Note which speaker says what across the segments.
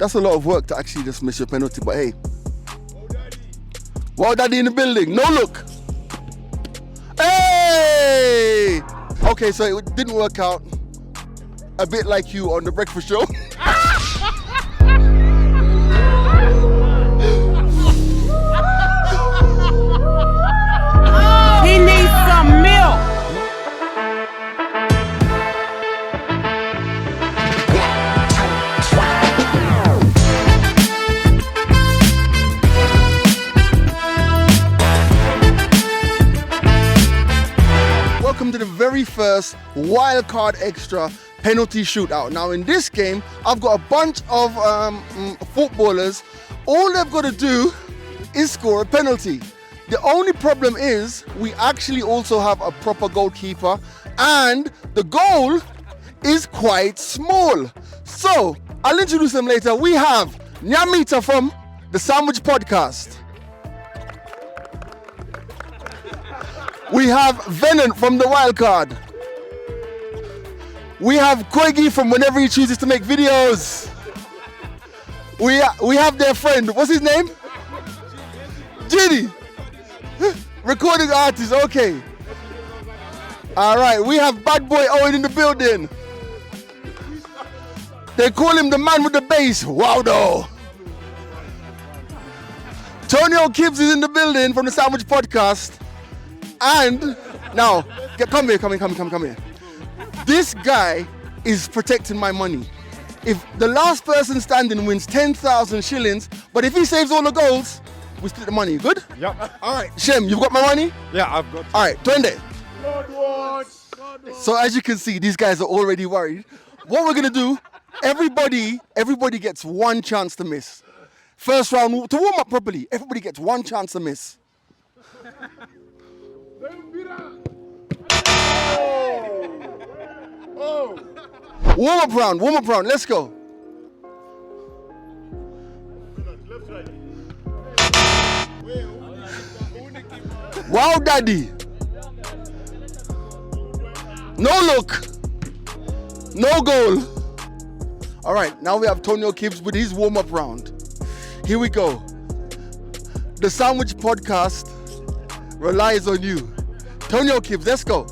Speaker 1: That's a lot of work to actually just miss your penalty, but hey. Wow Daddy in the building, no look. Hey! Okay, so it didn't work out. A bit like you on The Breakfast Show.
Speaker 2: He needs some milk.
Speaker 1: Welcome to the very first Wildcard Extra penalty shootout. Now in this game, I've got a bunch of footballers. All they've got to do is score a penalty. The only problem is we actually also have a proper goalkeeper and the goal is quite small. So I'll introduce them later. We have Nyamita from the Sandwich Podcast. We have Venant from the Wildcard. We have Koigi from whenever he chooses to make videos. We have their friend, what's his name? Ginny. Recording artist, okay. All right, we have Bad Boy Owen in the building. They call him the man with the bass, Waldo. Tonio Gibbs is in the building from the Sandwich Podcast. And now, come here. This guy is protecting my money. If the last person standing wins 10,000 shillings, but if he saves all the goals, we split the money. Good?
Speaker 3: Yep.
Speaker 1: All right, Shem, you've got my money?
Speaker 3: Yeah, I've got it.
Speaker 1: All right, Twende. So as you can see, these guys are already worried. What we're gonna do, everybody gets one chance to miss. First round, to warm up properly, everybody gets one chance to miss. Warm up round, let's go. Wow Daddy. No look. No goal. All right, now we have Tonio Gibbs with his warm up round. Here we go. The Sandwich Podcast relies on you. Tonio Gibbs, let's go.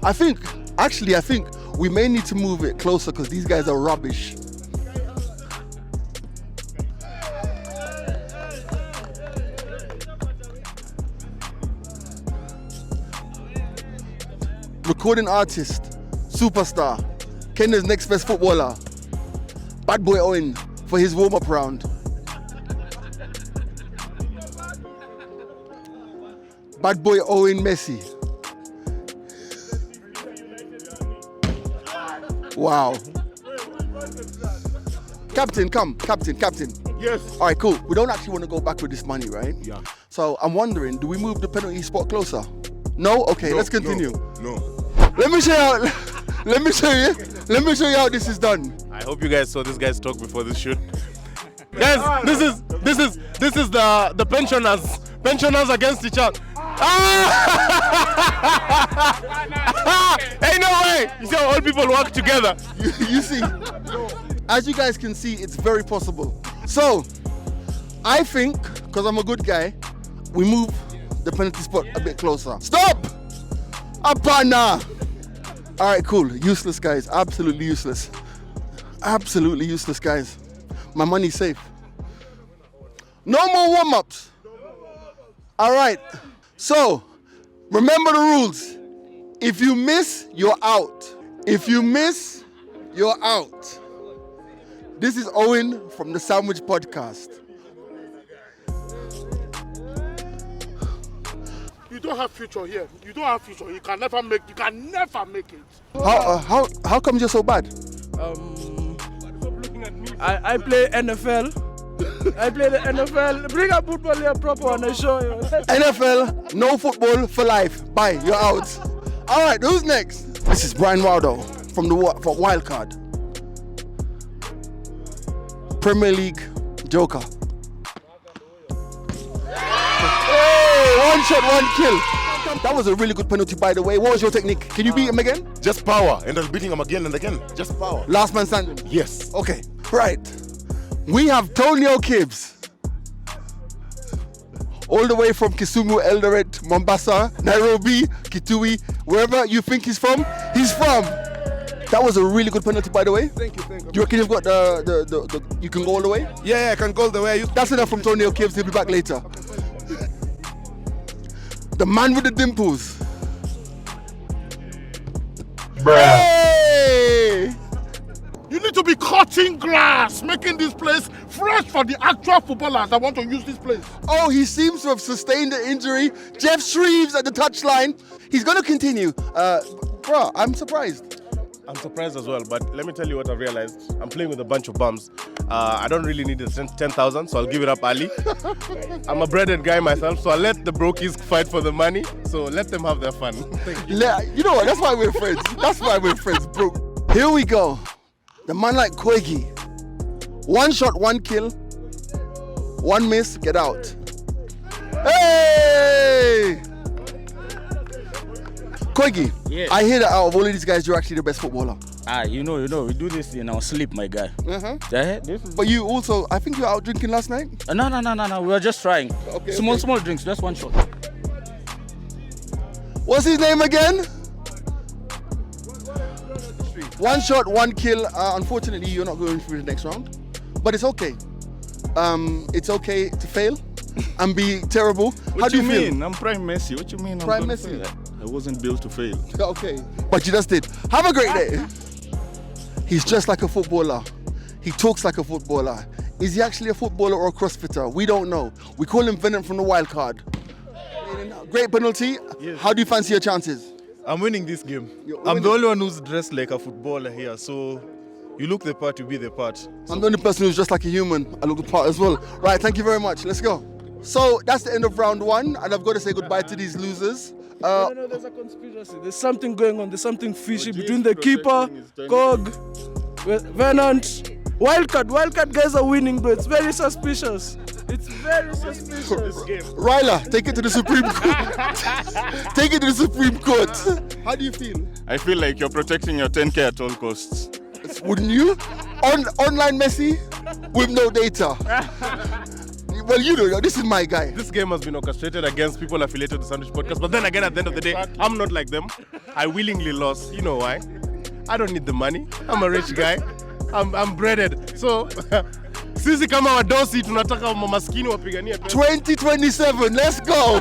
Speaker 1: I think we may need to move it closer because these guys are rubbish. Recording artist, superstar, Kenya's next best footballer, Bad Boy Owen for his warm-up round. Bad Boy Owen Messi. Wow. Captain, come. Captain.
Speaker 3: Yes.
Speaker 1: All right, cool. We don't actually want to go back with this money, right?
Speaker 3: Yeah.
Speaker 1: So I'm wondering, do we move the penalty spot closer? No? Okay, let's continue.
Speaker 3: No.
Speaker 1: Let me show you how this is done.
Speaker 4: I hope you guys saw this guy's talk before this shoot. Guys, this is the pensioners against each other. Ain't no way! You see how all people work together.
Speaker 1: You see, as you guys can see, it's very possible. So, I think, because I'm a good guy, we move the penalty spot a bit closer. Stop! Apana! All right, cool. Useless, guys. Absolutely useless. Absolutely useless, guys. My money's safe. No more warm-ups. All right. So, remember the rules. If you miss, you're out. If you miss, you're out. This is Owen from the Sandwich Podcast.
Speaker 5: You don't have future here. You don't have future. You can never make it.
Speaker 1: How come you're so bad?
Speaker 6: I play NFL. I play the NFL. Bring a football here proper and I show you.
Speaker 1: NFL, no football for life. Bye, you're out. All right, who's next? This is Brian Waldo from Wildcard. Premier League Joker. Hey, one shot, one kill. That was a really good penalty, by the way. What was your technique? Can you beat him again?
Speaker 4: Just power, and I'm beating him again and again. Just power.
Speaker 1: Last man standing.
Speaker 4: Yes.
Speaker 1: Okay, right. We have Tonio Gibbs. All the way from Kisumu, Eldoret, Mombasa, Nairobi, Kitui, wherever you think he's from, he's from. That was a really good penalty, by the way.
Speaker 6: Thank you.
Speaker 1: You reckon you've got the you can go all the way?
Speaker 6: Yeah, I can go all the way.
Speaker 1: That's enough from Tonio Gibbs. He'll be back later. The man with the dimples. Hey!
Speaker 5: You need to be cutting grass, making this place fresh for the actual footballers that want to use this place.
Speaker 1: Oh, he seems to have sustained the injury. Jeff Shreves at the touchline. He's going to continue. Bro, I'm surprised.
Speaker 4: I'm surprised as well, but let me tell you what I've realized. I'm playing with a bunch of bums. I don't really need the 10,000, so I'll give it up early. I'm a breaded guy myself, so I'll let the brokies fight for the money. So let them have their fun. Thank you.
Speaker 1: You know what? That's why we're friends. That's why we're friends, bro. Here we go. The man like Koigi. 1 shot, 1 kill. 1 miss, get out. Hey! Koigi,
Speaker 3: Yeah.
Speaker 1: I hear that out of all of these guys, you're actually the best footballer.
Speaker 3: You know, we do this in our sleep, my guy. This is...
Speaker 1: But you also, I think you were out drinking last night.
Speaker 3: No, we were just trying.
Speaker 1: Okay,
Speaker 3: Small drinks, just 1 shot.
Speaker 1: What's his name again? 1 shot, 1 kill. Unfortunately, you're not going through the next round, but it's okay. It's okay to fail and be terrible. How do you feel?
Speaker 7: I'm Prime Messi. What you mean?
Speaker 1: Prime
Speaker 7: I'm gonna
Speaker 1: Messi?
Speaker 7: fail? I wasn't built to fail.
Speaker 1: Okay, but you just did. Have a great day. He's just like a footballer. He talks like a footballer. Is he actually a footballer or a crossfitter? We don't know. We call him Venom from the wild card. Great penalty.
Speaker 7: Yes.
Speaker 1: How do you fancy your chances?
Speaker 7: I'm winning this game.
Speaker 1: You're
Speaker 7: I'm
Speaker 1: winning.
Speaker 7: the only one who's dressed like a footballer here, so you look the part, you be the part.
Speaker 1: I'm the only person who's just like a human. I look the part as well. Right, thank you very much. Let's go. So that's the end of round 1, and I've got to say goodbye to these losers.
Speaker 6: No, there's a conspiracy. There's something going on. There's something fishy
Speaker 7: James
Speaker 6: between the keeper,
Speaker 7: protecting his turn.
Speaker 6: Cog, Venant. Wildcard guys are winning, though. It's very suspicious. It's very suspicious.
Speaker 1: Ryla, take it to the Supreme Court. Take it to the Supreme Court. How do you feel?
Speaker 7: I feel like you're protecting your 10K at all costs.
Speaker 1: Wouldn't you? Online Messi with no data. Well, you know, this is my guy.
Speaker 4: This game has been orchestrated against people affiliated to Sandwich Podcast, but then again, at the end of the day, I'm not like them. I willingly lost. You know why? I don't need the money. I'm a rich guy. I'm breaded. So, sisi kama wadosi tunataka mamaskini wapigania pesa.
Speaker 1: 2027, let's go.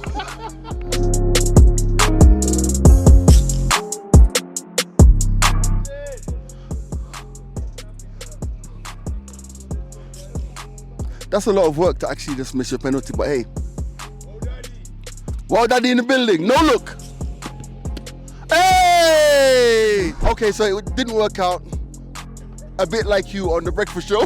Speaker 1: That's a lot of work to actually just miss your penalty, but hey. Wow, Daddy in the building. No look. Hey! Okay, so it didn't work out. A bit like you on The Breakfast Show.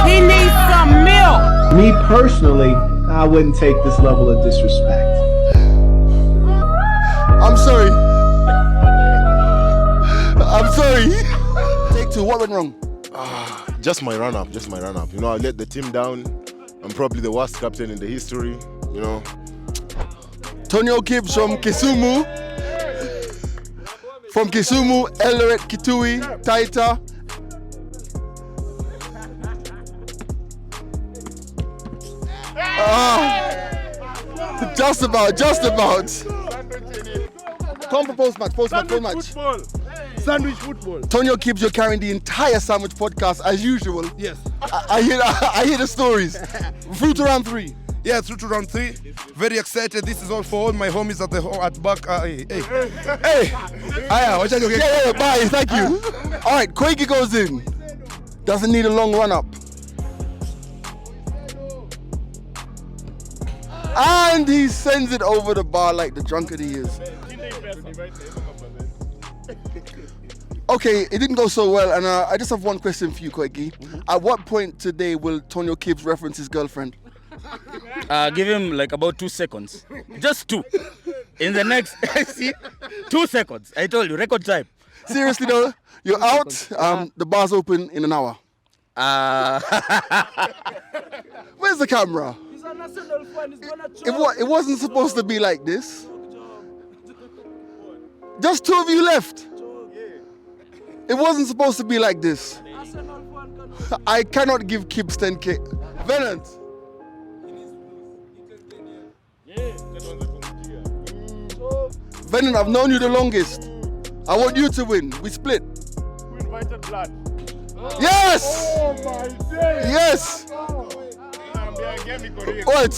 Speaker 2: He needs some milk.
Speaker 8: Me personally, I wouldn't take this level of disrespect.
Speaker 1: I'm sorry. I'm sorry. Take 2. What went wrong?
Speaker 4: Just my run-up. You know, I let the team down. I'm probably the worst captain in the history, you know.
Speaker 1: Tonio Gibbs from Kisumu. From Kisumu, Eldoret, Kitui, Taita. Just about. Come for post-match.
Speaker 6: Football. Sandwich football.
Speaker 1: Tonio Gibbs, you're carrying the entire Sandwich Podcast as usual.
Speaker 6: Yes.
Speaker 1: I hear the stories. Through to round 3.
Speaker 6: Yeah, through to round 3. Very excited. This is all for all my homies at back. Hey. Aya,
Speaker 1: Yeah, bye, thank you. All right, Koigi goes in. Doesn't need a long run-up. And he sends it over the bar like the drunkard he is. Okay, it didn't go so well, and I just have one question for you, Koigi. At what point today will Tonio Gibbs reference his girlfriend?
Speaker 3: Give him like about 2 seconds. Just 2. In the next, see, 2 seconds. I told you, record time.
Speaker 1: Seriously though, you're out. The bar's open in an hour. Where's the camera?
Speaker 6: He's a national fan. He's gonna choke.
Speaker 1: It wasn't supposed to be like this. Just 2 of you left. It wasn't supposed to be like this.
Speaker 6: Arsenal fan can
Speaker 1: I cannot give Kibbs 10k. Venant. Venant, I've known you the longest. I want you to win. We split.
Speaker 4: We invited blood.
Speaker 1: Yes!
Speaker 5: Oh my day!
Speaker 1: Yes! What?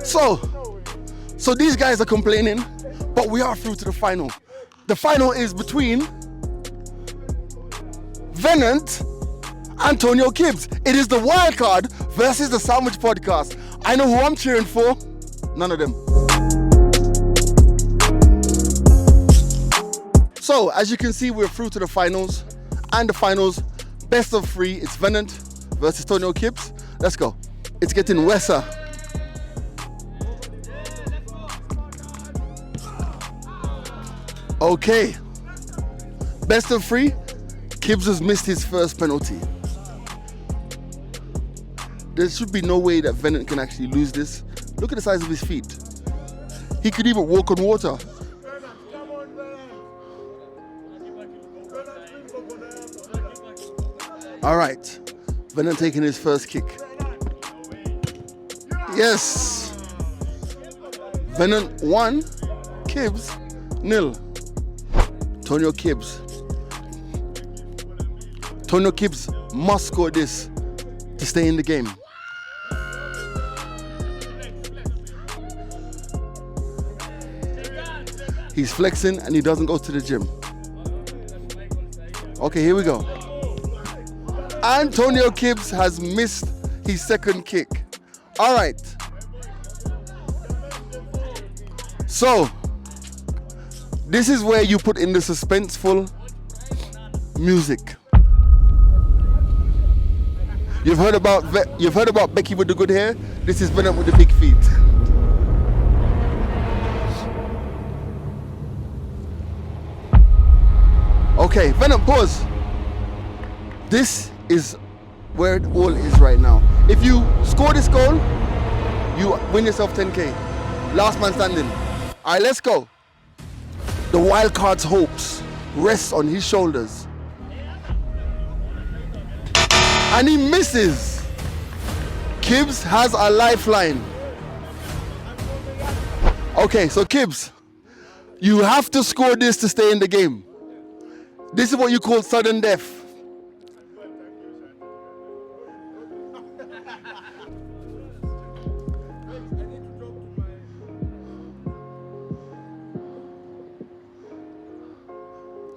Speaker 1: So these guys are complaining, but we are through to the final. The final is between Venant, Antonio Kibbs. It is the wild card versus the Sandwich Podcast. I know who I'm cheering for. None of them. So, as you can see, we're through to the finals. And the finals, best of 3, it's Venant versus Tonio Kibbs. Let's go. It's getting Wesser. Okay. Best of 3, Kibbs has missed his first penalty. There should be no way that Venant can actually lose this. Look at the size of his feet. He could even walk on water. All right, Venant taking his first kick. Yes. Venant 1, Kibbs 0. Tonio Kibbs. Tonio Kibbs must score this to stay in the game. He's flexing and he doesn't go to the gym. Okay, here we go. Antonio Kibbs has missed his second kick. All right. So, this is where you put in the suspenseful music. You've heard about Becky with the good hair. This is Venant with the big feet. Okay, Venant, pause. This is where it all is right now. If you score this goal, you win yourself 10k. Last man standing. All right, let's go. The wild card's hopes rest on his shoulders. And he misses. Kibbs has a lifeline. Okay, so Kibbs, you have to score this to stay in the game. This is what you call sudden death.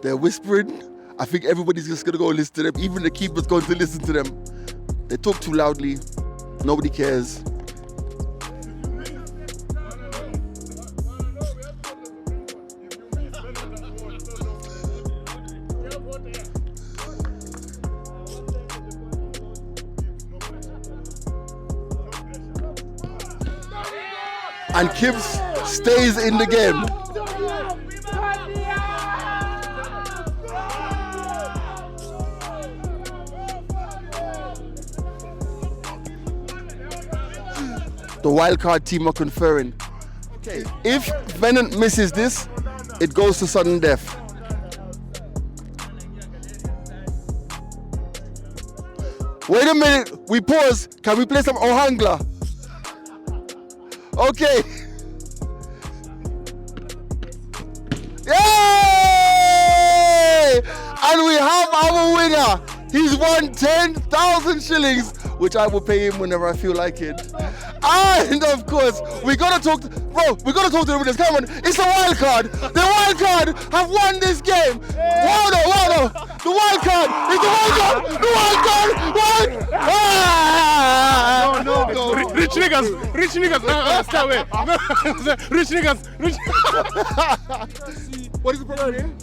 Speaker 1: They're whispering. I think everybody's just gonna go listen to them. Even the keeper's going to listen to them. They talk too loudly. Nobody cares. And Kibbs stays in the game. The wildcard team are conferring. Okay, if Venant misses this, it goes to sudden death. Wait a minute, we pause. Can we play some Ohangla? Okay. Yay! And we have our winner. He's won 10,000 shillings, which I will pay him whenever I feel like it. And of course, we gotta talk to the winners. Come on, it's a wild card. The wild card have won this game. Wow, no. The wild card is the wild card. The wild card won. Ah! No.
Speaker 4: Rich niggas, stay away. Rich niggas.
Speaker 1: What is the problem?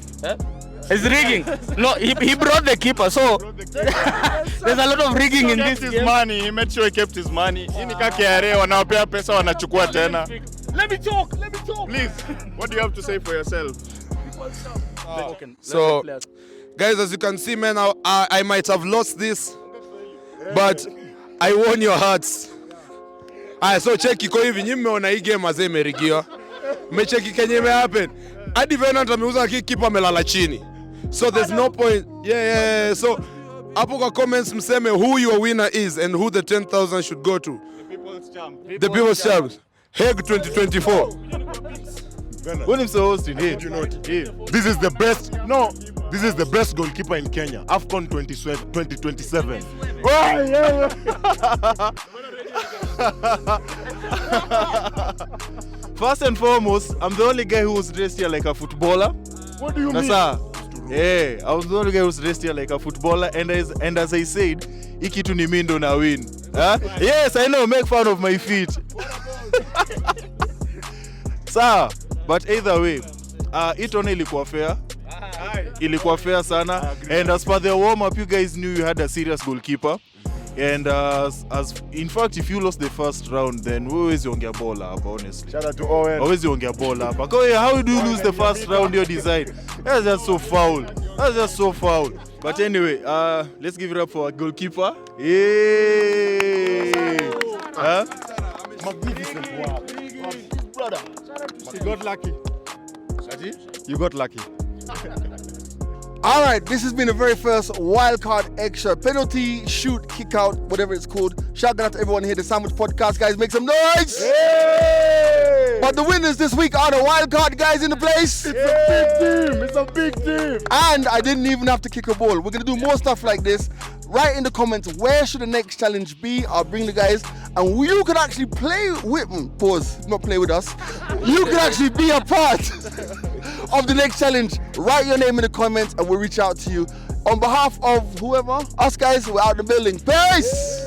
Speaker 3: It's rigging. No, he brought the keeper, so there's a lot of rigging in this game.
Speaker 7: Money. He made sure he kept his money. Ini KRA wanawapea pesa wanachukua tena.
Speaker 3: Let me talk.
Speaker 7: Please, what do you have to say for yourself?
Speaker 6: So, guys, as you can see, man, I might have lost this, but I won your hearts. So check iko hivi, nyinyi mmeona hii game azee imerigiwa. Mmecheki kenye imehappen. Hadi Venant ameuza kipa amelala chini. So there's no point. Yeah. So hapo kwa comments mseme who your winner is and who the 10,000 should go to. The People's Champs. Hague 2024.
Speaker 7: When is the hosting? Hey,
Speaker 5: You know it. This is the best. No, this is the best goalkeeper in Kenya. AFCON 2027. Oh, yeah.
Speaker 7: First and foremost, I'm the only guy who was dressed here like a footballer.
Speaker 5: What do you mean?
Speaker 7: Nasa, yeah, I was the only guy who was dressed here like a footballer, and as I said, ikitu ni mindo na win. Huh? Yes, I know, make fun of my feet. Sir, but either way, it only ilikuwa fair. Ilikuwa fair sana. And as per the warm-up, you guys knew you had a serious goalkeeper. And as in fact, if you lost the first round, then always yongea ball up, honestly.
Speaker 5: Shout out to Owen.
Speaker 7: Always yongea ball up. How do you lose the first round? Your design. That's just so foul. That's just so foul. But anyway, let's give it up for our goalkeeper. Yay! Huh?
Speaker 5: Magnificent work. Brother, you got lucky. You got lucky.
Speaker 1: All right, this has been the very first wildcard extra penalty, shoot, kick out, whatever it's called. Shout out to everyone here, the Sandwich Podcast guys, make some noise!
Speaker 5: Hey!
Speaker 1: But the winners this week are the wildcard guys in the place.
Speaker 5: It's a big team. It's a big team.
Speaker 1: And I didn't even have to kick a ball. We're gonna do more stuff like this. Write in the comments where should the next challenge be. I'll bring the guys, and you can actually play with pause, not play with us. You can actually be a part of the next challenge. Write your name in the comments, and we'll reach out to you. On behalf of whoever, us guys, we're out the building. Peace.